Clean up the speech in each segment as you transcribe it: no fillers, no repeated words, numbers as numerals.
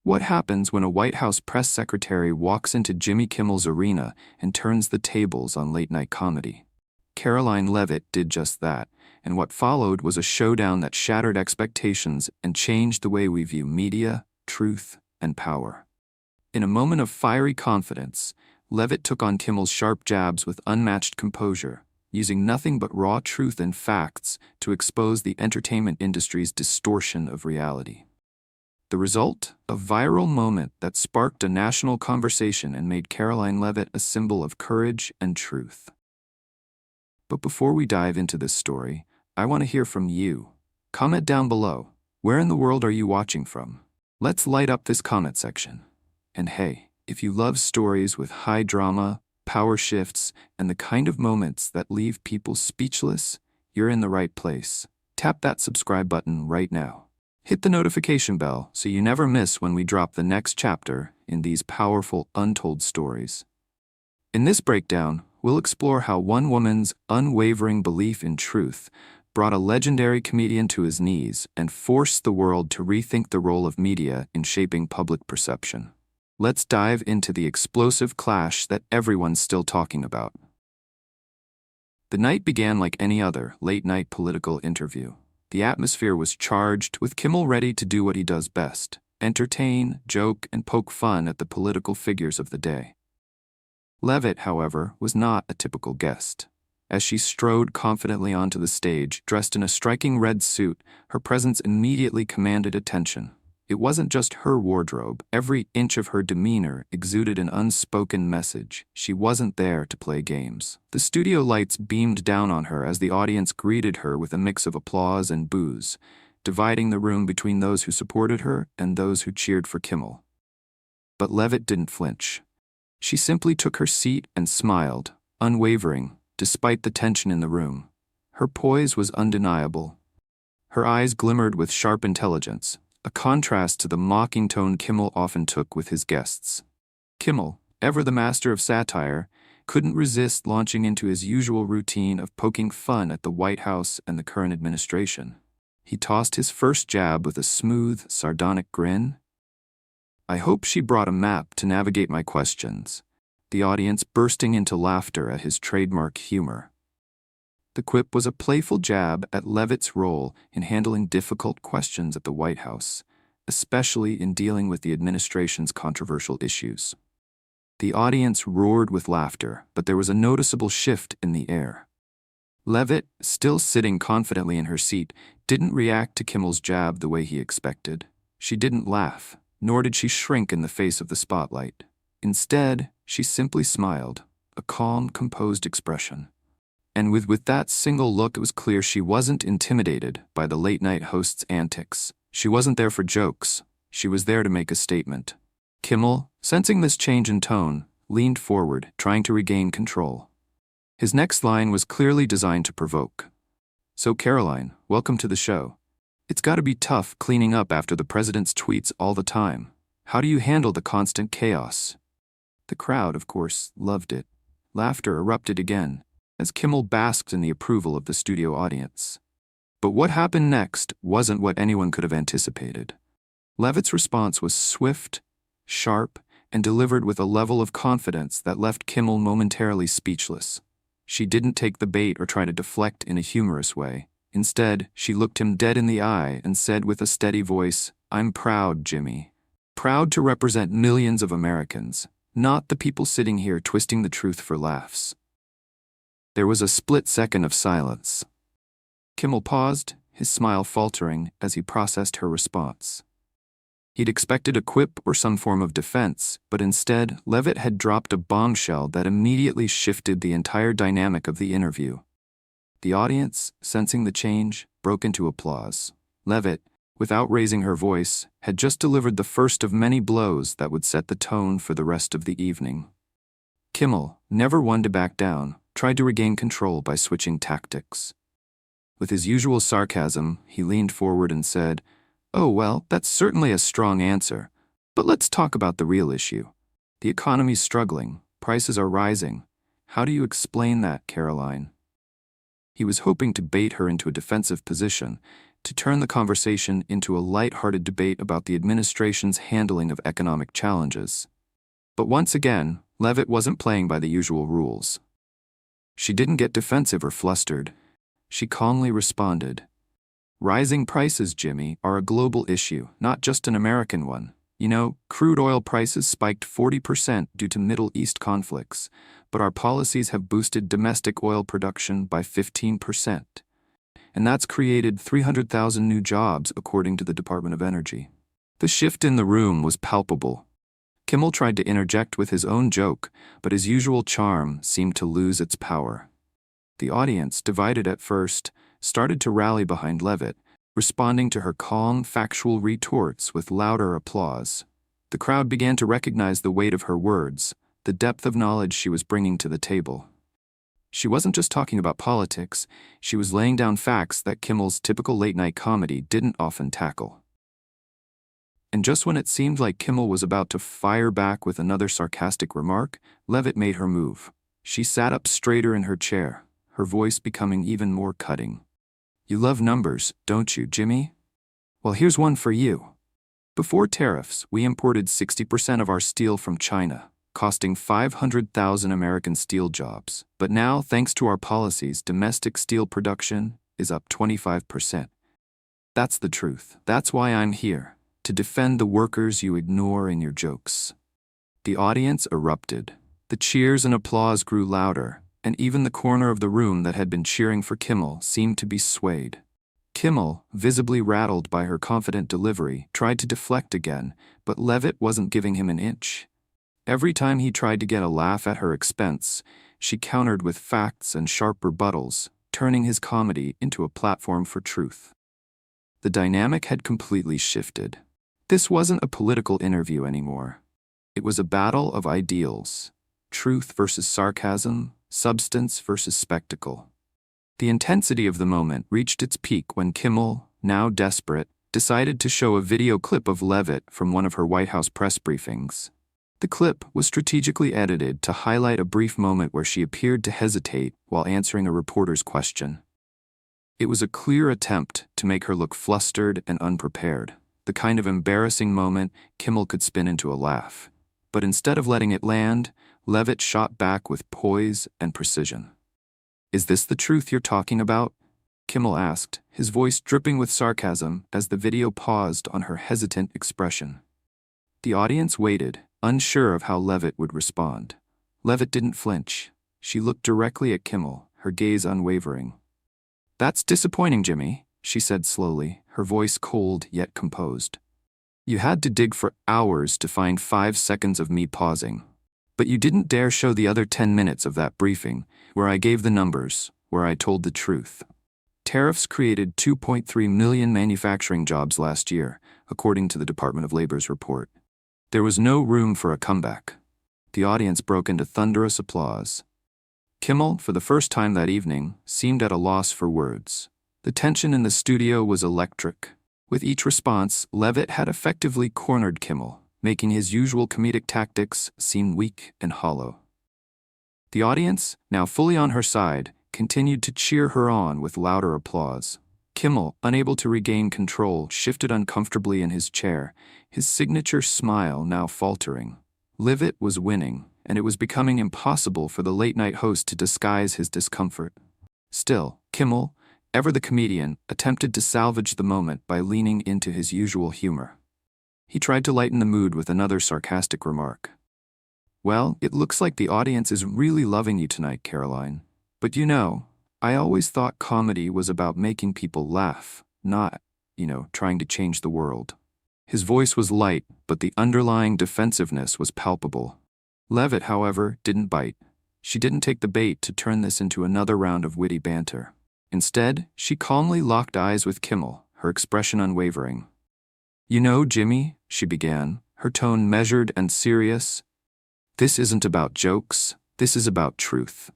What happens when a White House press secretary walks into Jimmy Kimmel's arena and turns the tables on late-night comedy? Karoline Leavitt did just that, and what followed was a showdown that shattered expectations and changed the way we view media, truth, and power. In a moment of fiery confidence, Leavitt took on Kimmel's sharp jabs with unmatched composure, using nothing but raw truth and facts to expose the entertainment industry's distortion of reality. The result? A viral moment that sparked a national conversation and made Karoline Leavitt a symbol of courage and truth. But before we dive into this story, I want to hear from you. Comment down below. Where in the world are you watching from? Let's light up this comment section. And hey, if you love stories with high drama, power shifts, and the kind of moments that leave people speechless, you're in the right place. Tap that subscribe button right now. Hit the notification bell so you never miss when we drop the next chapter in these powerful, untold stories. In this breakdown, we'll explore how one woman's unwavering belief in truth brought a legendary comedian to his knees and forced the world to rethink the role of media in shaping public perception. Let's dive into the explosive clash that everyone's still talking about. The night began like any other late-night political interview. The atmosphere was charged, with Kimmel ready to do what he does best: entertain, joke, and poke fun at the political figures of the day. Leavitt, however, was not a typical guest. As she strode confidently onto the stage, dressed in a striking red suit, her presence immediately commanded attention. It wasn't just her wardrobe. Every inch of her demeanor exuded an unspoken message. She wasn't there to play games. The studio lights beamed down on her as the audience greeted her with a mix of applause and boos, dividing the room between those who supported her and those who cheered for Kimmel. But Leavitt didn't flinch. She simply took her seat and smiled, unwavering, despite the tension in the room. Her poise was undeniable. Her eyes glimmered with sharp intelligence, a contrast to the mocking tone Kimmel often took with his guests. Kimmel, ever the master of satire, couldn't resist launching into his usual routine of poking fun at the White House and the current administration. He tossed his first jab with a smooth, sardonic grin. "I hope she brought a map to navigate my questions," the audience bursting into laughter at his trademark humor. The quip was a playful jab at Leavitt's role in handling difficult questions at the White House, especially in dealing with the administration's controversial issues. The audience roared with laughter, but there was a noticeable shift in the air. Leavitt, still sitting confidently in her seat, didn't react to Kimmel's jab the way he expected. She didn't laugh, nor did she shrink in the face of the spotlight. Instead, she simply smiled, a calm, composed expression. And with that single look, it was clear she wasn't intimidated by the late-night host's antics. She wasn't there for jokes. She was there to make a statement. Kimmel, sensing this change in tone, leaned forward, trying to regain control. His next line was clearly designed to provoke. "So Karoline, welcome to the show. It's gotta be tough cleaning up after the president's tweets all the time. How do you handle the constant chaos?" The crowd, of course, loved it. Laughter erupted again, as Kimmel basked in the approval of the studio audience. But what happened next wasn't what anyone could have anticipated. Leavitt's response was swift, sharp, and delivered with a level of confidence that left Kimmel momentarily speechless. She didn't take the bait or try to deflect in a humorous way. Instead, she looked him dead in the eye and said with a steady voice, "I'm proud, Jimmy. Proud to represent millions of Americans, not the people sitting here twisting the truth for laughs." There was a split second of silence. Kimmel paused, his smile faltering as he processed her response. He'd expected a quip or some form of defense, but instead, Leavitt had dropped a bombshell that immediately shifted the entire dynamic of the interview. The audience, sensing the change, broke into applause. Leavitt, without raising her voice, had just delivered the first of many blows that would set the tone for the rest of the evening. Kimmel, never one to back down, tried to regain control by switching tactics. With his usual sarcasm, he leaned forward and said, "Oh, well, that's certainly a strong answer. But let's talk about the real issue. The economy's struggling, prices are rising. How do you explain that, Karoline?" He was hoping to bait her into a defensive position, to turn the conversation into a light-hearted debate about the administration's handling of economic challenges. But once again, Leavitt wasn't playing by the usual rules. She didn't get defensive or flustered. She calmly responded, "Rising prices, Jimmy, are a global issue, not just an American one. You know, crude oil prices spiked 40% due to Middle East conflicts, but our policies have boosted domestic oil production by 15%. And that's created 300,000 new jobs, according to the Department of Energy." The shift in the room was palpable. Kimmel tried to interject with his own joke, but his usual charm seemed to lose its power. The audience, divided at first, started to rally behind Leavitt, responding to her calm, factual retorts with louder applause. The crowd began to recognize the weight of her words, the depth of knowledge she was bringing to the table. She wasn't just talking about politics, she was laying down facts that Kimmel's typical late-night comedy didn't often tackle. And just when it seemed like Kimmel was about to fire back with another sarcastic remark, Leavitt made her move. She sat up straighter in her chair, her voice becoming even more cutting. "You love numbers, don't you, Jimmy? Well, here's one for you. Before tariffs, we imported 60% of our steel from China, costing 500,000 American steel jobs. But now, thanks to our policies, domestic steel production is up 25%. That's the truth. That's why I'm here, to defend the workers you ignore in your jokes." The audience erupted. The cheers and applause grew louder, and even the corner of the room that had been cheering for Kimmel seemed to be swayed. Kimmel, visibly rattled by her confident delivery, tried to deflect again, but Leavitt wasn't giving him an inch. Every time he tried to get a laugh at her expense, she countered with facts and sharp rebuttals, turning his comedy into a platform for truth. The dynamic had completely shifted. This wasn't a political interview anymore. It was a battle of ideals. Truth versus sarcasm, substance versus spectacle. The intensity of the moment reached its peak when Kimmel, now desperate, decided to show a video clip of Leavitt from one of her White House press briefings. The clip was strategically edited to highlight a brief moment where she appeared to hesitate while answering a reporter's question. It was a clear attempt to make her look flustered and unprepared, the kind of embarrassing moment Kimmel could spin into a laugh. But instead of letting it land, Leavitt shot back with poise and precision. "Is this the truth you're talking about?" Kimmel asked, his voice dripping with sarcasm as the video paused on her hesitant expression. The audience waited, unsure of how Leavitt would respond. Leavitt didn't flinch. She looked directly at Kimmel, her gaze unwavering. "That's disappointing, Jimmy," she said slowly, her voice cold yet composed. "You had to dig for hours to find 5 seconds of me pausing. But you didn't dare show the other 10 minutes of that briefing, where I gave the numbers, where I told the truth. Tariffs created 2.3 million manufacturing jobs last year, according to the Department of Labor's report. There was no room for a comeback." The audience broke into thunderous applause. Kimmel, for the first time that evening, seemed at a loss for words. The tension in the studio was electric. With each response, Leavitt had effectively cornered Kimmel, making his usual comedic tactics seem weak and hollow. The audience, now fully on her side, continued to cheer her on with louder applause. Kimmel, unable to regain control, shifted uncomfortably in his chair, his signature smile now faltering. Leavitt was winning, and it was becoming impossible for the late-night host to disguise his discomfort. Still, Kimmel, ever the comedian, attempted to salvage the moment by leaning into his usual humor. He tried to lighten the mood with another sarcastic remark. "Well, it looks like the audience is really loving you tonight, Karoline. But you know, I always thought comedy was about making people laugh, not, trying to change the world." His voice was light, but the underlying defensiveness was palpable. Leavitt, however, didn't bite. She didn't take the bait to turn this into another round of witty banter. Instead, she calmly locked eyes with Kimmel, her expression unwavering. "You know, Jimmy," she began, her tone measured and serious, "this isn't about jokes, this is about truth.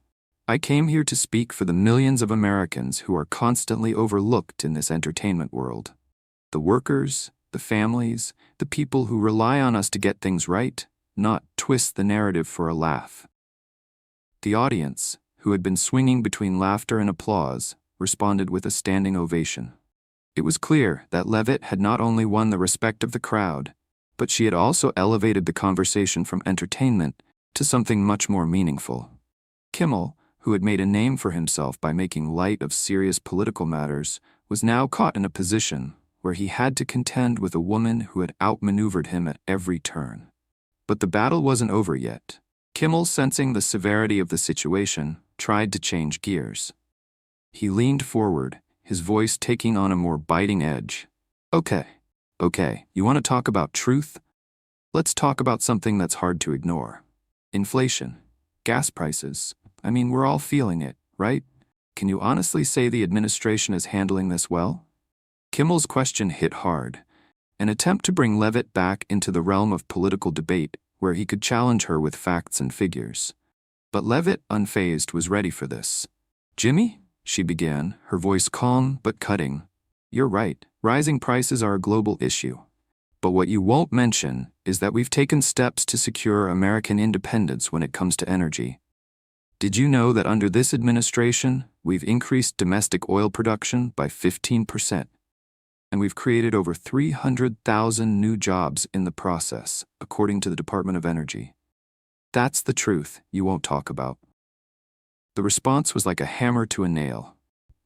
I came here to speak for the millions of Americans who are constantly overlooked in this entertainment world. The workers, the families, the people who rely on us to get things right, not twist the narrative for a laugh." The audience, who had been swinging between laughter and applause, responded with a standing ovation. It was clear that Leavitt had not only won the respect of the crowd, but she had also elevated the conversation from entertainment to something much more meaningful. Kimmel, who had made a name for himself by making light of serious political matters, was now caught in a position where he had to contend with a woman who had outmaneuvered him at every turn. But the battle wasn't over yet. Kimmel, sensing the severity of the situation, tried to change gears. He leaned forward, his voice taking on a more biting edge. Okay, you want to talk about truth? Let's talk about something that's hard to ignore. Inflation. Gas prices. I mean, we're all feeling it, right? Can you honestly say the administration is handling this well? Kimmel's question hit hard, an attempt to bring Leavitt back into the realm of political debate where he could challenge her with facts and figures. But Leavitt, unfazed, was ready for this. Jimmy, she began, her voice calm but cutting. You're right, rising prices are a global issue. But what you won't mention is that we've taken steps to secure American independence when it comes to energy. Did you know that under this administration, we've increased domestic oil production by 15%? And we've created over 300,000 new jobs in the process, according to the Department of Energy. That's the truth you won't talk about. The response was like a hammer to a nail.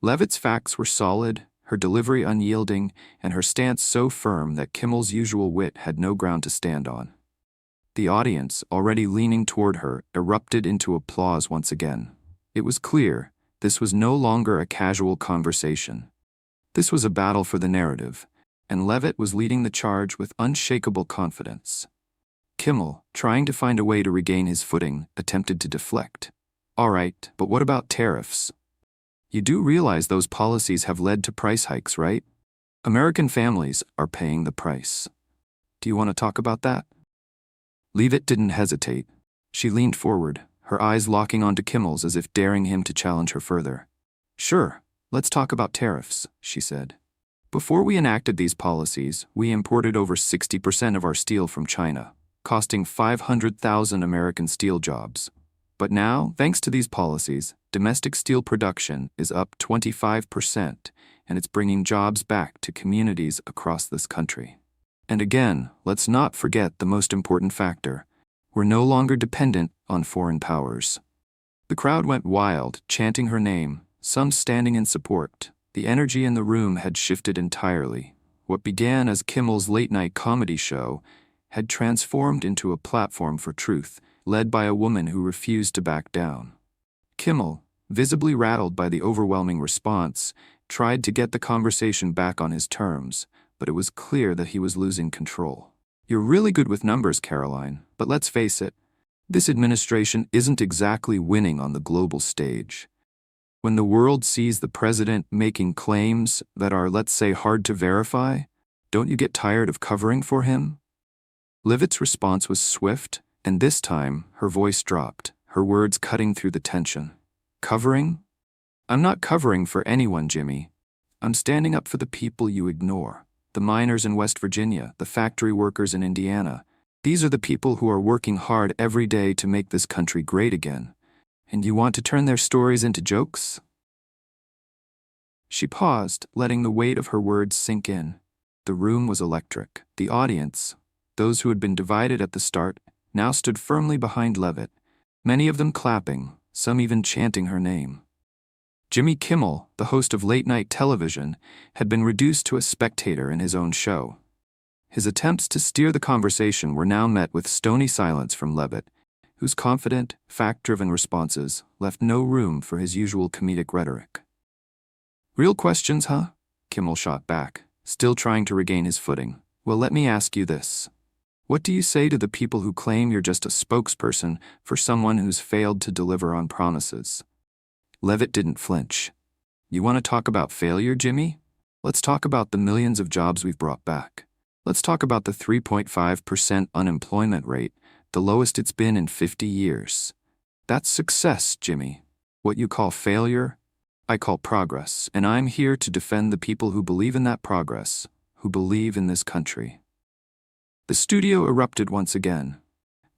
Leavitt's facts were solid, her delivery unyielding, and her stance so firm that Kimmel's usual wit had no ground to stand on. The audience, already leaning toward her, erupted into applause once again. It was clear this was no longer a casual conversation. This was a battle for the narrative, and Leavitt was leading the charge with unshakable confidence. Kimmel, trying to find a way to regain his footing, attempted to deflect. All right, but what about tariffs? You do realize those policies have led to price hikes, right? American families are paying the price. Do you want to talk about that? Leavitt didn't hesitate. She leaned forward, her eyes locking onto Kimmel's as if daring him to challenge her further. Sure, let's talk about tariffs, she said. Before we enacted these policies, we imported over 60% of our steel from China, costing 500,000 American steel jobs. But now, thanks to these policies, domestic steel production is up 25%, and it's bringing jobs back to communities across this country. And again, let's not forget the most important factor. We're no longer dependent on foreign powers. The crowd went wild, chanting her name, some standing in support. The energy in the room had shifted entirely. What began as Kimmel's late-night comedy show had transformed into a platform for truth, led by a woman who refused to back down. Kimmel, visibly rattled by the overwhelming response, tried to get the conversation back on his terms, but it was clear that he was losing control. You're really good with numbers, Karoline, but let's face it, this administration isn't exactly winning on the global stage. When the world sees the president making claims that are, let's say, hard to verify, don't you get tired of covering for him? Leavitt's response was swift, and this time her voice dropped, her words cutting through the tension. Covering? I'm not covering for anyone, Jimmy. I'm standing up for the people you ignore. The miners in West Virginia, the factory workers in Indiana. These are the people who are working hard every day to make this country great again. And you want to turn their stories into jokes? She paused, letting the weight of her words sink in. The room was electric. The audience, those who had been divided at the start, now stood firmly behind Leavitt, many of them clapping, some even chanting her name. Jimmy Kimmel, the host of late-night television, had been reduced to a spectator in his own show. His attempts to steer the conversation were now met with stony silence from Leavitt, whose confident, fact-driven responses left no room for his usual comedic rhetoric. Real questions, huh? Kimmel shot back, still trying to regain his footing. Well, let me ask you this. What do you say to the people who claim you're just a spokesperson for someone who's failed to deliver on promises? Leavitt didn't flinch. You want to talk about failure, Jimmy? Let's talk about the millions of jobs we've brought back. Let's talk about the 3.5% unemployment rate, the lowest it's been in 50 years. That's success, Jimmy. What you call failure, I call progress, and I'm here to defend the people who believe in that progress, who believe in this country. The studio erupted once again.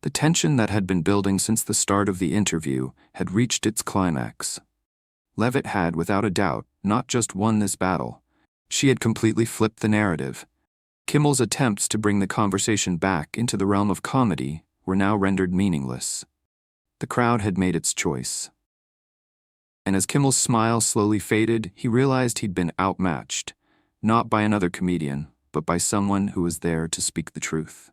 The tension that had been building since the start of the interview had reached its climax. Leavitt had, without a doubt, not just won this battle. She had completely flipped the narrative. Kimmel's attempts to bring the conversation back into the realm of comedy were now rendered meaningless. The crowd had made its choice. And as Kimmel's smile slowly faded, he realized he'd been outmatched, not by another comedian, but by someone who was there to speak the truth.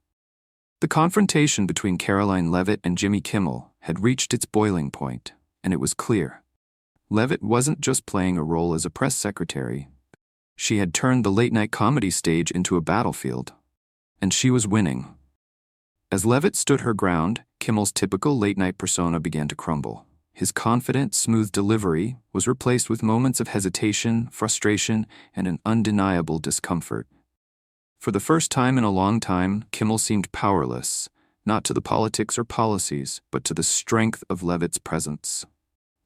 The confrontation between Karoline Leavitt and Jimmy Kimmel had reached its boiling point, and it was clear. Leavitt wasn't just playing a role as a press secretary. She had turned the late-night comedy stage into a battlefield. And she was winning. As Leavitt stood her ground, Kimmel's typical late-night persona began to crumble. His confident, smooth delivery was replaced with moments of hesitation, frustration, and an undeniable discomfort. For the first time in a long time, Kimmel seemed powerless, not to the politics or policies, but to the strength of Leavitt's presence.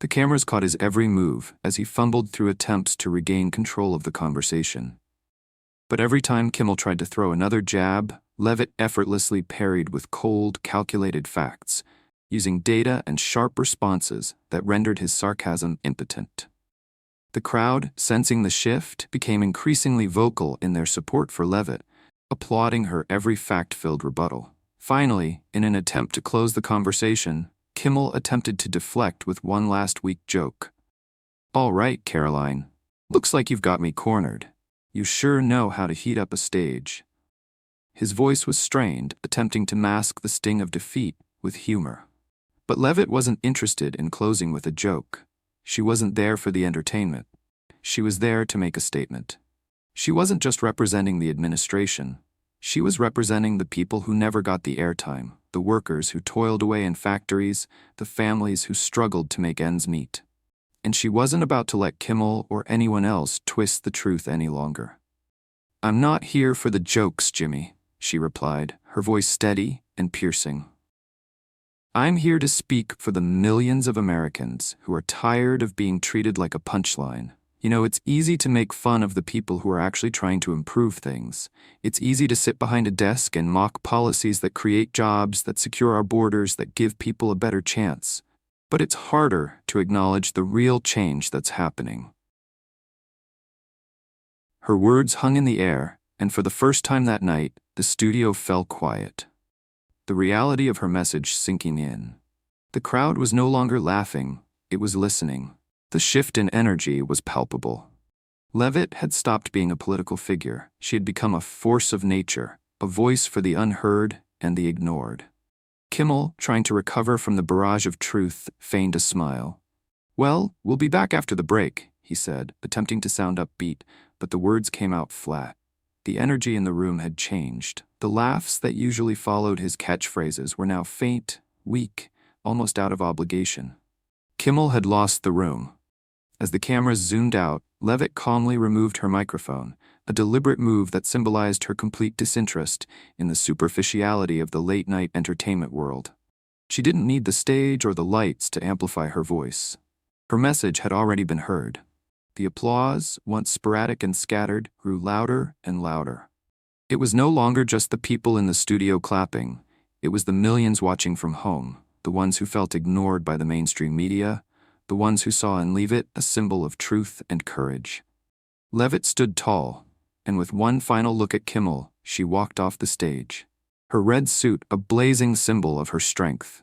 The cameras caught his every move as he fumbled through attempts to regain control of the conversation. But every time Kimmel tried to throw another jab, Leavitt effortlessly parried with cold, calculated facts, using data and sharp responses that rendered his sarcasm impotent. The crowd, sensing the shift, became increasingly vocal in their support for Leavitt, applauding her every fact-filled rebuttal. Finally, in an attempt to close the conversation, Kimmel attempted to deflect with one last weak joke. "All right, Karoline. Looks like you've got me cornered. You sure know how to heat up a stage." His voice was strained, attempting to mask the sting of defeat with humor. But Leavitt wasn't interested in closing with a joke. She wasn't there for the entertainment. She was there to make a statement. She wasn't just representing the administration. She was representing the people who never got the airtime, the workers who toiled away in factories, the families who struggled to make ends meet. And she wasn't about to let Kimmel or anyone else twist the truth any longer. "I'm not here for the jokes, Jimmy," she replied, her voice steady and piercing. "I'm here to speak for the millions of Americans who are tired of being treated like a punchline. You know, it's easy to make fun of the people who are actually trying to improve things. It's easy to sit behind a desk and mock policies that create jobs, that secure our borders, that give people a better chance. But it's harder to acknowledge the real change that's happening." Her words hung in the air, and for the first time that night, the studio fell quiet. The reality of her message sinking in. The crowd was no longer laughing, it was listening. The shift in energy was palpable. Leavitt had stopped being a political figure. She had become a force of nature, a voice for the unheard and the ignored. Kimmel, trying to recover from the barrage of truth, feigned a smile. "Well, we'll be back after the break," he said, attempting to sound upbeat, but the words came out flat. The energy in the room had changed. The laughs that usually followed his catchphrases were now faint, weak, almost out of obligation. Kimmel had lost the room. As the cameras zoomed out, Leavitt calmly removed her microphone, a deliberate move that symbolized her complete disinterest in the superficiality of the late-night entertainment world. She didn't need the stage or the lights to amplify her voice. Her message had already been heard. The applause, once sporadic and scattered, grew louder and louder. It was no longer just the people in the studio clapping. It was the millions watching from home, the ones who felt ignored by the mainstream media, the ones who saw in Leavitt a symbol of truth and courage. Leavitt stood tall, and with one final look at Kimmel, she walked off the stage, her red suit a blazing symbol of her strength.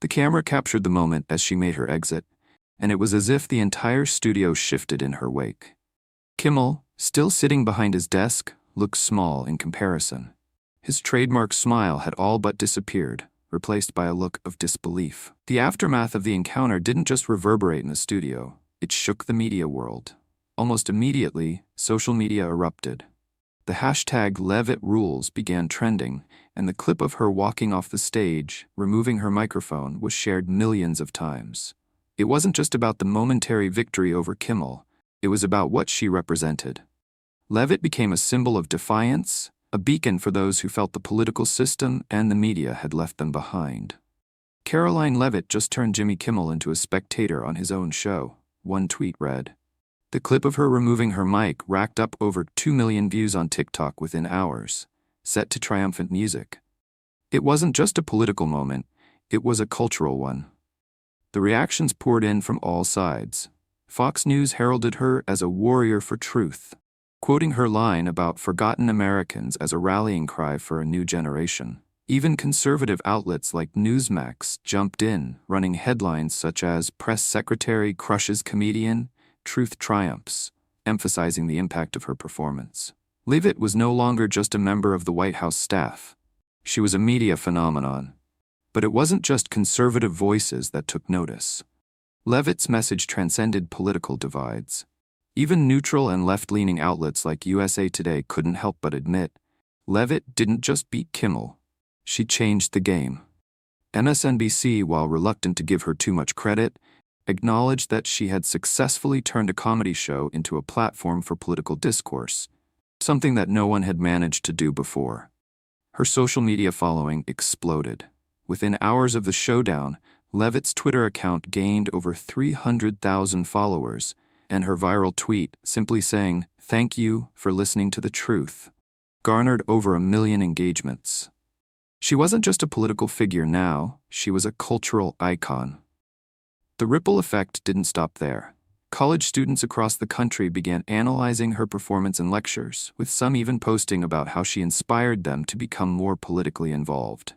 The camera captured the moment as she made her exit, and it was as if the entire studio shifted in her wake. Kimmel, still sitting behind his desk, looked small in comparison. His trademark smile had all but disappeared, replaced by a look of disbelief. The aftermath of the encounter didn't just reverberate in the studio, it shook the media world. Almost immediately, social media erupted. The hashtag Leavitt Rules began trending, and the clip of her walking off the stage, removing her microphone, was shared millions of times. It wasn't just about the momentary victory over Kimmel, it was about what she represented. Leavitt became a symbol of defiance, a beacon for those who felt the political system and the media had left them behind. Karoline Leavitt just turned Jimmy Kimmel into a spectator on his own show, one tweet read. The clip of her removing her mic racked up over 2 million views on TikTok within hours, set to triumphant music. It wasn't just a political moment, it was a cultural one. The reactions poured in from all sides. Fox News heralded her as a warrior for truth. quoting her line about forgotten Americans as a rallying cry for a new generation. Even conservative outlets like Newsmax jumped in, running headlines such as "Press Secretary Crushes Comedian, Truth Triumphs," emphasizing the impact of her performance. Leavitt was no longer just a member of the White House staff. She was a media phenomenon. But it wasn't just conservative voices that took notice. Leavitt's message transcended political divides. Even neutral and left-leaning outlets like USA Today couldn't help but admit, Leavitt didn't just beat Kimmel. She changed the game. MSNBC, while reluctant to give her too much credit, acknowledged that she had successfully turned a comedy show into a platform for political discourse, something that no one had managed to do before. Her social media following exploded. Within hours of the showdown, Leavitt's Twitter account gained over 300,000 followers, and her viral tweet, simply saying, "Thank you for listening to the truth," garnered over 1 million engagements. She wasn't just a political figure now, she was a cultural icon. The ripple effect didn't stop there. College students across the country began analyzing her performance in lectures, with some even posting about how she inspired them to become more politically involved.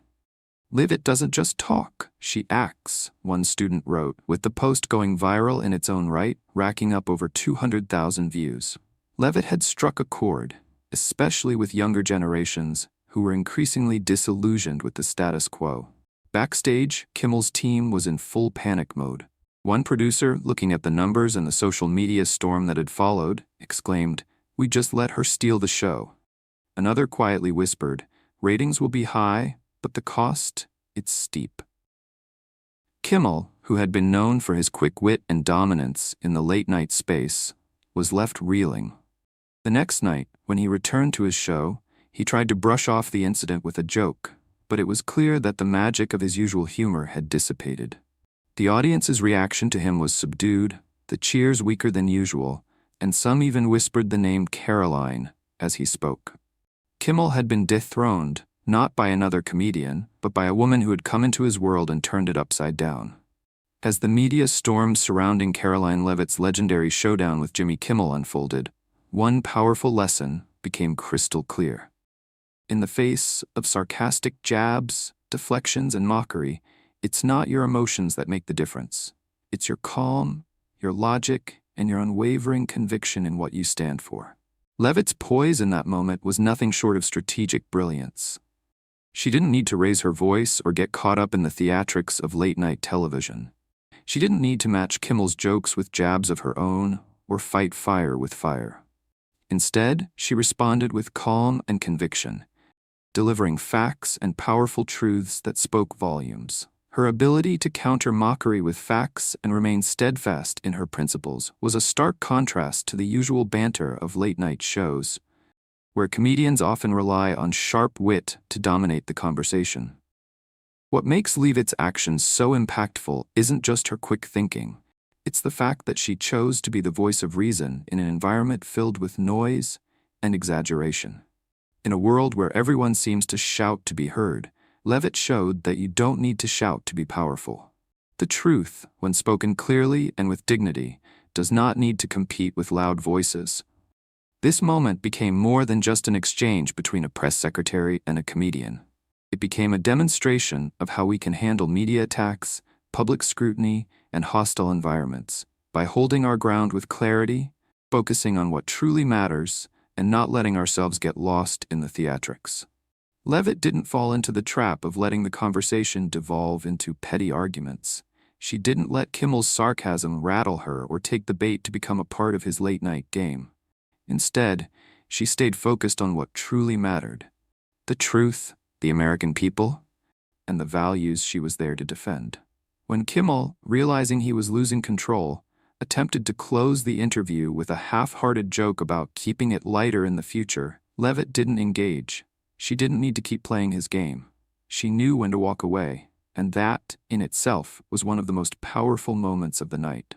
"Leavitt doesn't just talk, she acts," one student wrote, with the post going viral in its own right, racking up over 200,000 views. Leavitt had struck a chord, especially with younger generations who were increasingly disillusioned with the status quo. Backstage, Kimmel's team was in full panic mode. One producer, looking at the numbers and the social media storm that had followed, exclaimed, "We just let her steal the show." Another quietly whispered, "Ratings will be high, but the cost, it's steep." Kimmel, who had been known for his quick wit and dominance in the late-night space, was left reeling. The next night, when he returned to his show, he tried to brush off the incident with a joke, but it was clear that the magic of his usual humor had dissipated. The audience's reaction to him was subdued, the cheers weaker than usual, and some even whispered the name Karoline as he spoke. Kimmel had been dethroned, not by another comedian, but by a woman who had come into his world and turned it upside down. As the media storm surrounding Karoline Leavitt's legendary showdown with Jimmy Kimmel unfolded, one powerful lesson became crystal clear. In the face of sarcastic jabs, deflections, and mockery, it's not your emotions that make the difference. It's your calm, your logic, and your unwavering conviction in what you stand for. Leavitt's poise in that moment was nothing short of strategic brilliance. She didn't need to raise her voice or get caught up in the theatrics of late-night television. She didn't need to match Kimmel's jokes with jabs of her own or fight fire with fire. Instead, she responded with calm and conviction, delivering facts and powerful truths that spoke volumes. Her ability to counter mockery with facts and remain steadfast in her principles was a stark contrast to the usual banter of late-night shows, where comedians often rely on sharp wit to dominate the conversation. What makes Leavitt's actions so impactful isn't just her quick thinking. It's the fact that she chose to be the voice of reason in an environment filled with noise and exaggeration. In a world where everyone seems to shout to be heard, Leavitt showed that you don't need to shout to be powerful. The truth, when spoken clearly and with dignity, does not need to compete with loud voices. This moment became more than just an exchange between a press secretary and a comedian. It became a demonstration of how we can handle media attacks, public scrutiny, and hostile environments by holding our ground with clarity, focusing on what truly matters, and not letting ourselves get lost in the theatrics. Leavitt didn't fall into the trap of letting the conversation devolve into petty arguments. She didn't let Kimmel's sarcasm rattle her or take the bait to become a part of his late-night game. Instead, she stayed focused on what truly mattered: the truth, the American people, and the values she was there to defend. When Kimmel, realizing he was losing control, attempted to close the interview with a half-hearted joke about keeping it lighter in the future, Leavitt didn't engage. She didn't need to keep playing his game. She knew when to walk away, and that, in itself, was one of the most powerful moments of the night.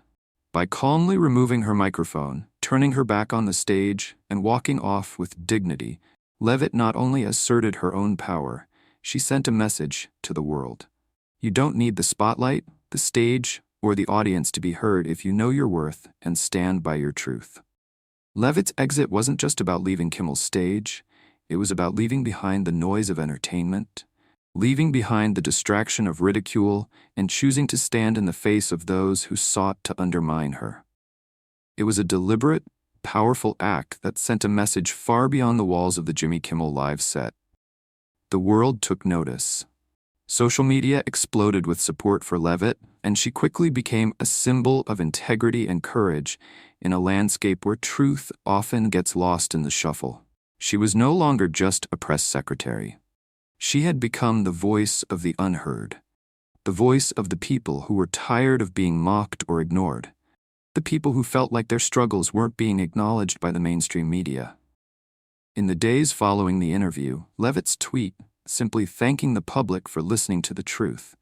By calmly removing her microphone, turning her back on the stage, and walking off with dignity, Leavitt not only asserted her own power, she sent a message to the world. You don't need the spotlight, the stage, or the audience to be heard if you know your worth and stand by your truth. Leavitt's exit wasn't just about leaving Kimmel's stage, it was about leaving behind the noise of entertainment, leaving behind the distraction of ridicule, and choosing to stand in the face of those who sought to undermine her. It was a deliberate, powerful act that sent a message far beyond the walls of the Jimmy Kimmel Live set. The world took notice. Social media exploded with support for Leavitt, and she quickly became a symbol of integrity and courage in a landscape where truth often gets lost in the shuffle. She was no longer just a press secretary. She had become the voice of the unheard, the voice of the people who were tired of being mocked or ignored, the people who felt like their struggles weren't being acknowledged by the mainstream media. In the days following the interview, Leavitt's tweet, simply thanking the public for listening to the truth,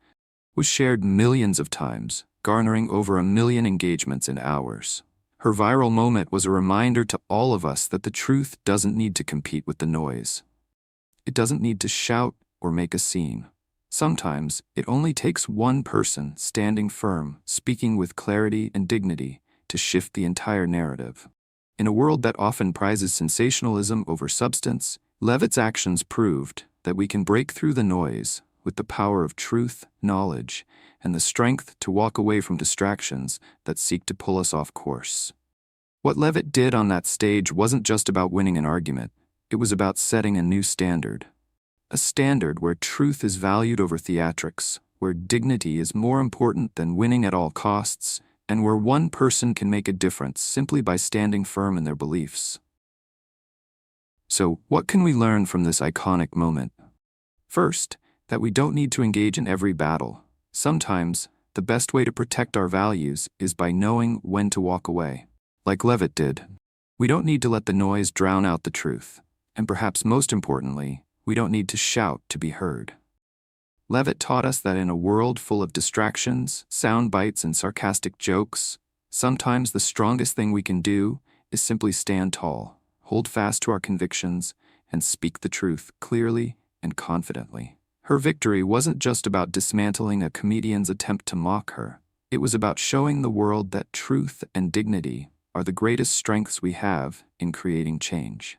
was shared millions of times, garnering over 1 million engagements in hours. Her viral moment was a reminder to all of us that the truth doesn't need to compete with the noise. It doesn't need to shout or make a scene. Sometimes, it only takes one person standing firm, speaking with clarity and dignity, to shift the entire narrative. In a world that often prizes sensationalism over substance, Leavitt's actions proved that we can break through the noise with the power of truth, knowledge, and the strength to walk away from distractions that seek to pull us off course. What Leavitt did on that stage wasn't just about winning an argument. It was about setting a new standard. A standard where truth is valued over theatrics, where dignity is more important than winning at all costs, and where one person can make a difference simply by standing firm in their beliefs. So, what can we learn from this iconic moment? First, that we don't need to engage in every battle. Sometimes, the best way to protect our values is by knowing when to walk away. Like Leavitt did. We don't need to let the noise drown out the truth. And perhaps most importantly, we don't need to shout to be heard. Leavitt taught us that in a world full of distractions, sound bites, and sarcastic jokes, sometimes the strongest thing we can do is simply stand tall, hold fast to our convictions, and speak the truth clearly and confidently. Her victory wasn't just about dismantling a comedian's attempt to mock her. It was about showing the world that truth and dignity are the greatest strengths we have in creating change.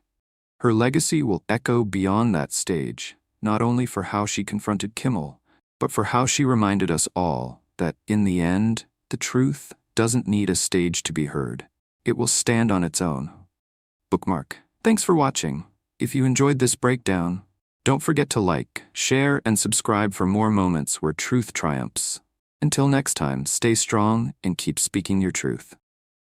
Her legacy will echo beyond that stage, not only for how she confronted Kimmel, but for how she reminded us all that, in the end, the truth doesn't need a stage to be heard. It will stand on its own. Bookmark. Thanks for watching. If you enjoyed this breakdown, don't forget to like, share, and subscribe for more moments where truth triumphs. Until next time, stay strong and keep speaking your truth.